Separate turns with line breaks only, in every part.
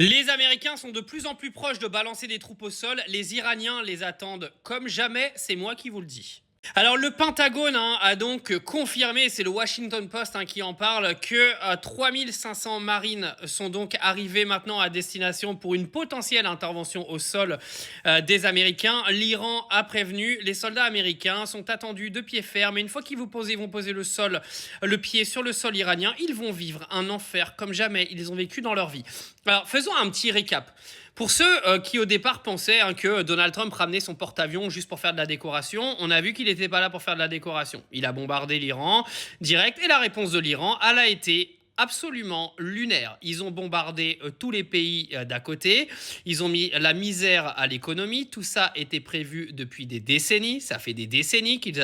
Les Américains sont de plus en plus proches de balancer des troupes au sol. Les Iraniens les attendent comme jamais, c'est moi qui vous le dis. Alors le Pentagone a donc confirmé, c'est le Washington Post qui en parle, que 3500 marines sont donc arrivés maintenant à destination pour une potentielle intervention au sol des Américains. L'Iran a prévenu, les soldats américains sont attendus de pied ferme et une fois qu'ils vont poser le pied sur le sol iranien, ils vont vivre un enfer comme jamais ils ont vécu dans leur vie. Alors faisons un petit récap. Pour ceux qui au départ pensaient que Donald Trump ramenait son porte-avions juste pour faire de la décoration, on a vu qu'il n'était pas là pour faire de la décoration. Il a bombardé l'Iran direct et la réponse de l'Iran, elle a été absolument lunaire. Ils ont bombardé tous les pays d'à côté, ils ont mis la misère à l'économie, tout ça était prévu depuis des décennies, ça fait des décennies qu'ils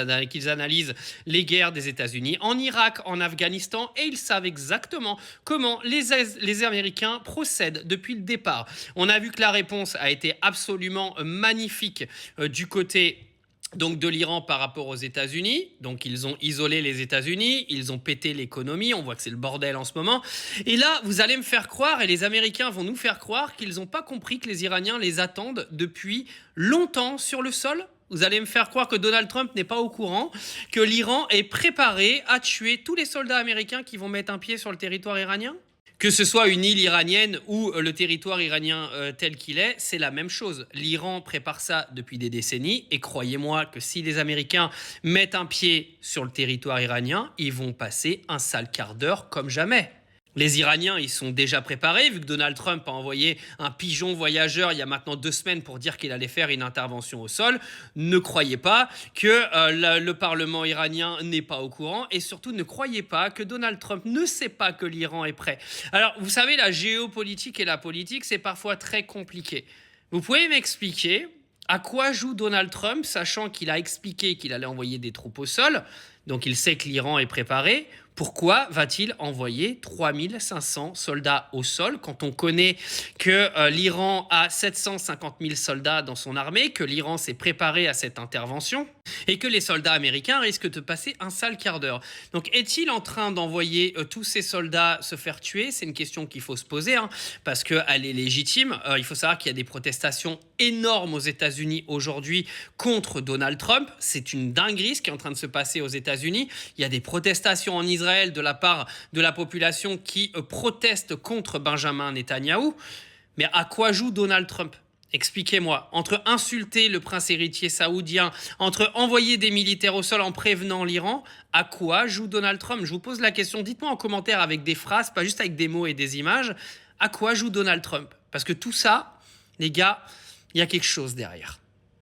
analysent les guerres des États-Unis en Irak, en Afghanistan, et ils savent exactement comment les Américains procèdent depuis le départ. On a vu que la réponse a été absolument magnifique du côté donc de l'Iran par rapport aux États-Unis. Donc ils ont isolé les États-Unis, ils ont pété l'économie, on voit que c'est le bordel en ce moment. Et là, vous allez me faire croire, et les Américains vont nous faire croire qu'ils n'ont pas compris que les Iraniens les attendent depuis longtemps sur le sol. Vous allez me faire croire que Donald Trump n'est pas au courant, que l'Iran est préparé à tuer tous les soldats américains qui vont mettre un pied sur le territoire iranien ? Que ce soit une île iranienne ou le territoire iranien tel qu'il est, c'est la même chose. L'Iran prépare ça depuis des décennies et croyez-moi que si les Américains mettent un pied sur le territoire iranien, ils vont passer un sale quart d'heure comme jamais. Les Iraniens, ils sont déjà préparés, vu que Donald Trump a envoyé un pigeon voyageur il y a maintenant 2 semaines pour dire qu'il allait faire une intervention au sol. Ne croyez pas que le Parlement iranien n'est pas au courant et surtout ne croyez pas que Donald Trump ne sait pas que l'Iran est prêt. Alors, vous savez, la géopolitique et la politique, c'est parfois très compliqué. Vous pouvez m'expliquer à quoi joue Donald Trump, sachant qu'il a expliqué qu'il allait envoyer des troupes au sol, donc il sait que l'Iran est préparé. Pourquoi va-t-il envoyer 3500 soldats au sol quand on connaît que l'Iran a 750 000 soldats dans son armée, que l'Iran s'est préparé à cette intervention et que les soldats américains risquent de passer un sale quart d'heure. Donc est-il en train d'envoyer tous ces soldats se faire tuer ? C'est une question qu'il faut se poser parce qu'elle est légitime. Il faut savoir qu'il y a des protestations énormes aux États-Unis aujourd'hui contre Donald Trump. C'est une dinguerie ce qui est en train de se passer aux États-Unis. Il y a des protestations en Israël de la part de la population qui proteste contre Benjamin Netanyahou. Mais à quoi joue Donald Trump ? Expliquez-moi. Entre insulter le prince héritier saoudien, entre envoyer des militaires au sol en prévenant l'Iran, à quoi joue Donald Trump ? Je vous pose la question, dites-moi en commentaire avec des phrases, pas juste avec des mots et des images. À quoi joue Donald Trump ? Parce que tout ça, les gars, il y a quelque chose derrière.